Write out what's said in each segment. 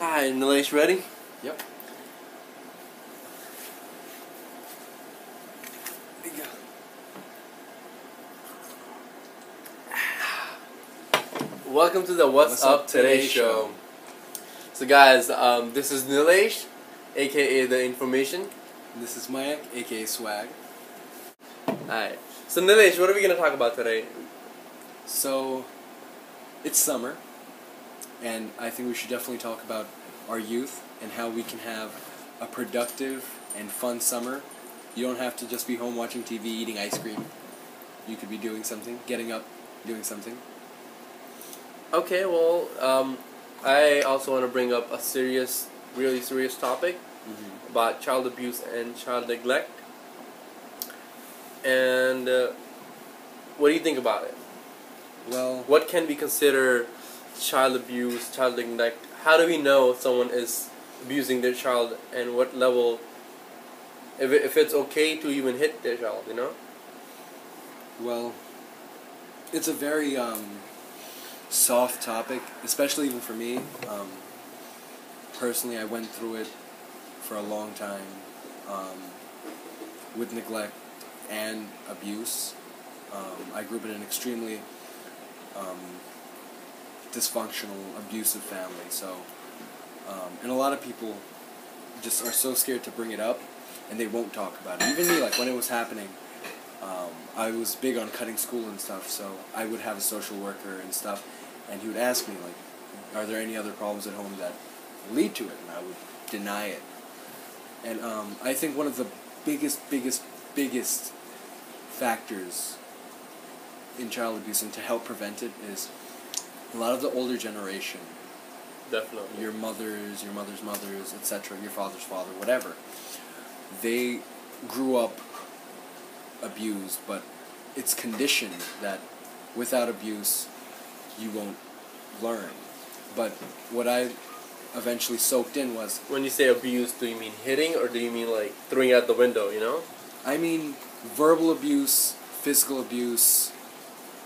Hi, Nilesh, ready? Yep. There you go. Welcome to the What's Up Today show. So guys, this is Nilesh, aka The Information. And this is Mayak, aka Swag. Alright, so Nilesh, what are we going to talk about today? So, it's summer, and I think we should definitely talk about our youth and how we can have a productive and fun summer. You don't have to just be home watching TV, eating ice cream. You could be doing something, getting up, doing something. Okay, well, I also want to bring up a really serious topic about child abuse and child neglect. And what do you think about it? Well, What can we consider child abuse, child neglect? How do we know if someone is abusing their child, and what level, if it's okay to even hit their child, you know? well, it's a very soft topic, especially even for me. Personally, I went through it for a long time with neglect and abuse. I grew up in an extremely dysfunctional, abusive family, so and a lot of people just are so scared to bring it up, and they won't talk about it. Even me, like when it was happening, I was big on cutting school and stuff, so I would have a social worker and stuff, and he would ask me, like, are there any other problems at home that lead to it, and I would deny it. And I think one of the biggest factors in child abuse and to help prevent it is a lot of the older generation, Definitely. your mother's mothers, etc., your father's father, whatever, they grew up abused, but it's conditioned that without abuse you won't learn. But what I eventually soaked in was, When you say abuse, do you mean hitting, or do you mean like throwing out the window, you know? I mean, verbal abuse, physical abuse,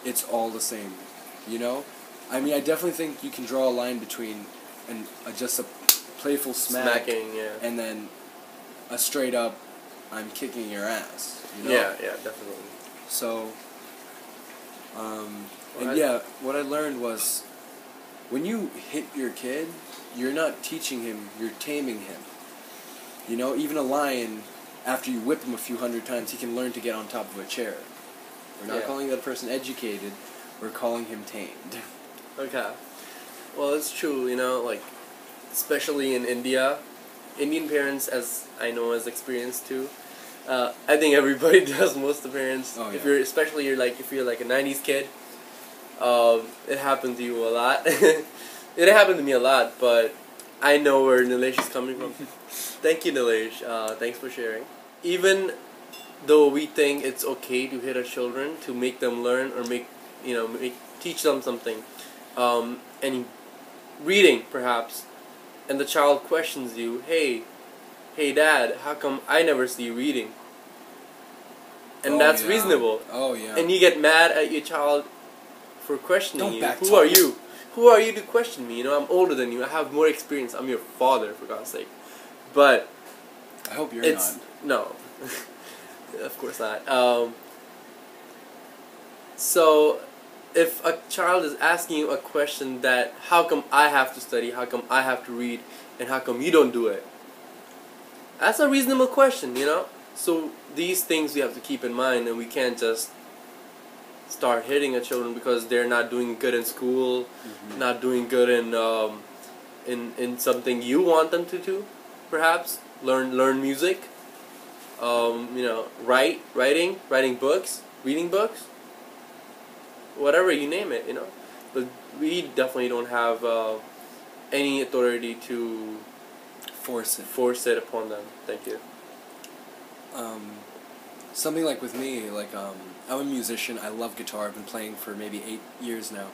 it's all the same, you know? I mean, I definitely think you can draw a line between just a playful Smacking, yeah. and then a straight up, I'm kicking your ass, you know? Yeah, definitely. So, Well, what I learned was, when you hit your kid, you're not teaching him, you're taming him. You know, even a lion, after you whip him a few hundred times, he can learn to get on top of a chair. We're not calling that person educated, we're calling him tamed. Okay. Well, it's true, you know, like, especially in India, Indian parents, as I know, as experienced too. I think everybody does, most of the parents. Oh, yeah. If you're like a 90s kid, it happened to you a lot. It happened to me a lot, but I know where Nilesh is coming from. Thank you, Nilesh. Thanks for sharing. Even though we think it's okay to hit our children to make them learn or teach them something, and reading perhaps, and the child questions you, hey dad, how come I never see you reading? And that's reasonable. Oh, yeah. And you get mad at your child for questioning Don't you. back Who talk. are you? Who are you to question me? You know, I'm older than you. I have more experience. I'm your father, for God's sake. But I hope you're it's not. no, of course not. So, if a child is asking you a question that, how come I have to study, how come I have to read, and how come you don't do it? That's a reasonable question, you know? So, these things we have to keep in mind, and we can't just start hitting at children because they're not doing good in school, not doing good in something you want them to do, perhaps. Learn music, writing books, reading books, whatever, you name it, you know. But we definitely don't have any authority to force it upon them. Thank you. Something like with me, like, I'm a musician, I love guitar, I've been playing for maybe 8 years now.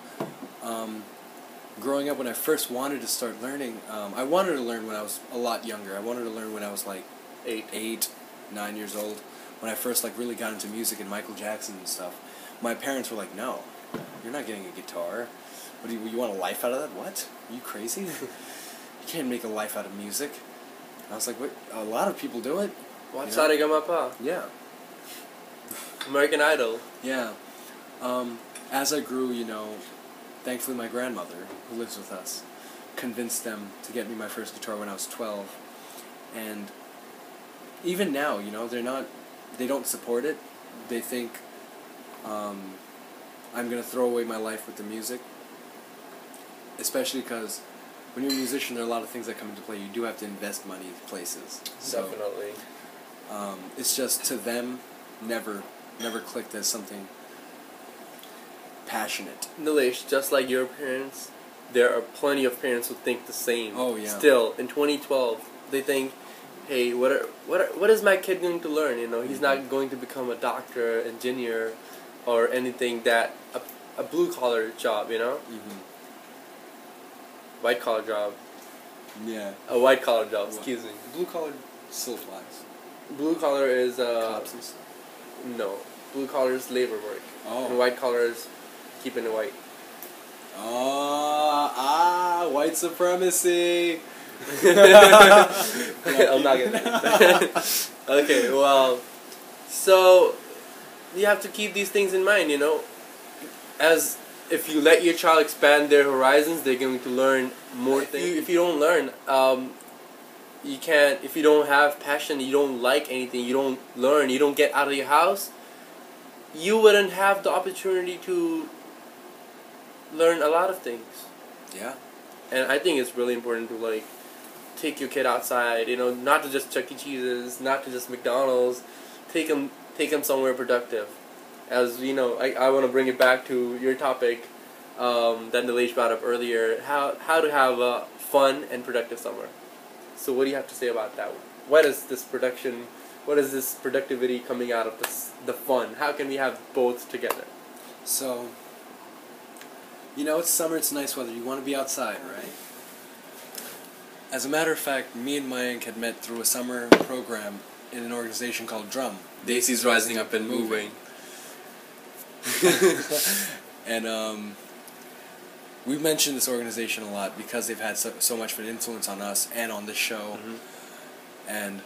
Growing up, when I first wanted to start learning, I wanted to learn when I was a lot younger. I wanted to learn when I was like 8, 9 years old, when I first like really got into music and Michael Jackson and stuff. My parents were like, no, you're not getting a guitar. What do you want a life out of that? What? Are you crazy? You can't make a life out of music. And I was like, what? A lot of people do it. Watch Saregama. Yeah. American Idol. Yeah. As I grew, thankfully my grandmother, who lives with us, convinced them to get me my first guitar when I was 12. And even now, they don't support it. They think I'm going to throw away my life with the music. Especially because when you're a musician, there are a lot of things that come into play. You do have to invest money in places. So, definitely. It's just, to them, never clicked as something passionate. Nilesh, just like your parents, there are plenty of parents who think the same. Oh, yeah. Still, in 2012, they think, hey, what is my kid going to learn? He's not going to become a doctor, engineer, or anything that a blue collar job. Mm-hmm. White collar job. Yeah. A white collar job. Excuse me. Blue collar still applies. Blue collar is Cops and stuff. no. Blue collar is labor work. Oh. And white collar is keeping it white. White supremacy. I'm not gonna. Okay, well, so you have to keep these things in mind. As if you let your child expand their horizons, they're going to learn more things. If you don't learn, you can't. If you don't have passion, you don't like anything, you don't learn, you don't get out of your house, you wouldn't have the opportunity to learn a lot of things. Yeah. And I think it's really important to take your kid outside. Not to just Chuck E. Cheese's, not to just McDonald's. Take them somewhere productive. As I want to bring it back to your topic that Nilesh brought up earlier. How to have a fun and productive summer. So what do you have to say about that? What is this productivity coming out of the fun? How can we have both together? So, it's summer, it's nice weather. You want to be outside, right? As a matter of fact, me and Mayank had met through a summer program in an organization called Drum. Daisy's Rising Up and Moving. And we've mentioned this organization a lot because they've had so much of an influence on us and on this show. Mm-hmm. And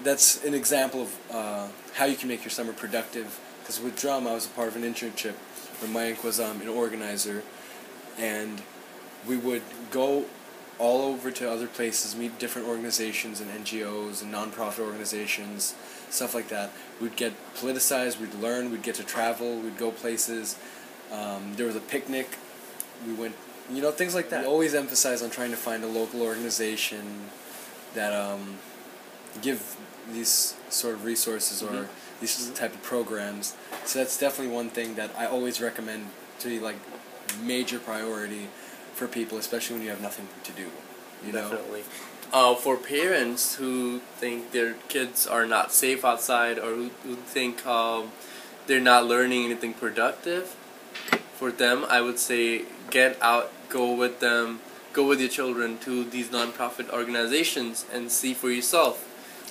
that's an example of how you can make your summer productive. Because with Drum, I was a part of an internship where Mayank was an organizer, and we would go all over to other places, meet different organizations and NGOs and non-profit organizations, stuff like that. We'd get politicized, we'd learn, we'd get to travel, we'd go places. There was a picnic. We went, things like that. We always emphasize on trying to find a local organization that give these sort of resources or these type of programs. So that's definitely one thing that I always recommend to be major priority for people, especially when you have nothing to do. Definitely. For parents who think their kids are not safe outside or who think they're not learning anything productive, for them I would say get out, go with them, go with your children to these non-profit organizations and see for yourself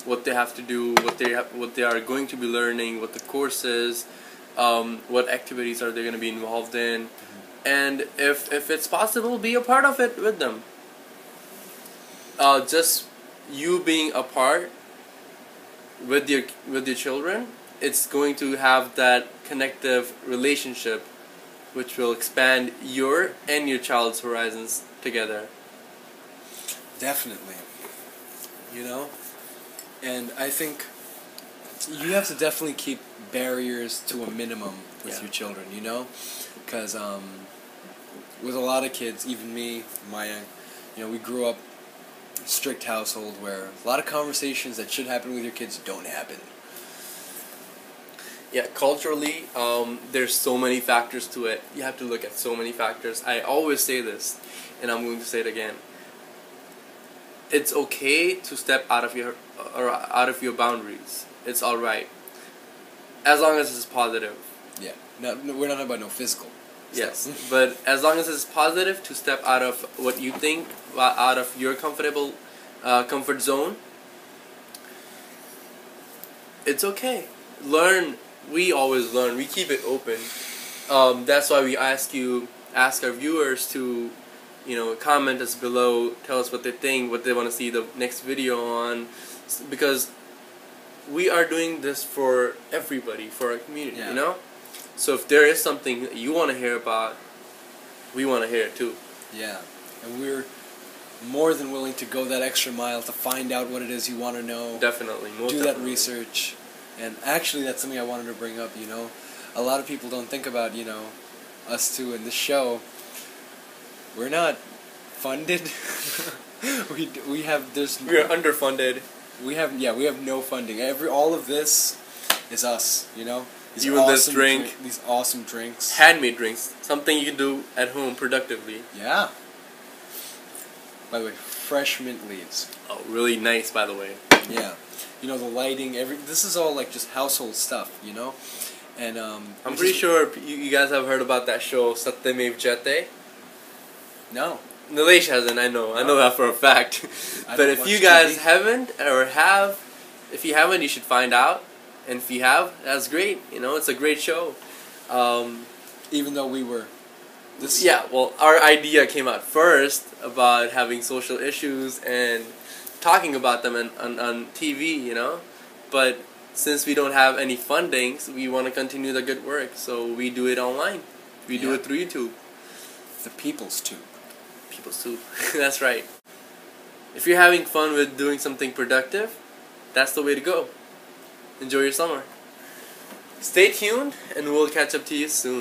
what they have to do, what they are going to be learning, what the course is, what activities are they going to be involved in, and if it's possible, be a part of it with them. Just you being a part with your children, it's going to have that connective relationship which will expand your and your child's horizons together. Definitely. And I think you have to definitely keep barriers to a minimum with your children, because with a lot of kids, even me, Maya, we grew up in a strict household where a lot of conversations that should happen with your kids don't happen. Yeah, culturally, there's so many factors to it. You have to look at so many factors. I always say this, and I'm going to say it again. It's okay to step out of your boundaries. It's all right, as long as it's positive. Yeah. No, we're not about no physical. Yes, but as long as it's positive, to step out of what you think, out of your comfort zone, it's okay. Learn. We always learn. We keep it open. That's why we ask our viewers to, comment us below, tell us what they think, what they want to see the next video on, because we are doing this for everybody, for our community, Yeah. So if there is something that you want to hear about, we want to hear it too. Yeah, and we're more than willing to go that extra mile to find out what it is you want to know. Definitely. Most do definitely. that research. And actually, that's something I wanted to bring up, A lot of people don't think about, us two in this show. We're not funded. we have this. We are underfunded. We have no funding. All of this is us, These Even this awesome drink. These awesome drinks. Handmade drinks. Something you can do at home productively. Yeah. By the way, fresh mint leaves. Oh, really nice, by the way. Yeah. The lighting, this is all like just household stuff, And I'm pretty sure you guys have heard about that show, Satyamev Jayate. No. Nilesh hasn't, I know that for a fact. But if you guys haven't, or if you haven't, you should find out. And if you have, that's great. It's a great show. Even though we were... Yeah, well, our idea came out first about having social issues and talking about them on TV, But since we don't have any fundings, we want to continue the good work. So we do it online. We do it through YouTube. The People's Tube. People's Tube. That's right. If you're having fun with doing something productive, that's the way to go. Enjoy your summer. Stay tuned, and we'll catch up to you soon.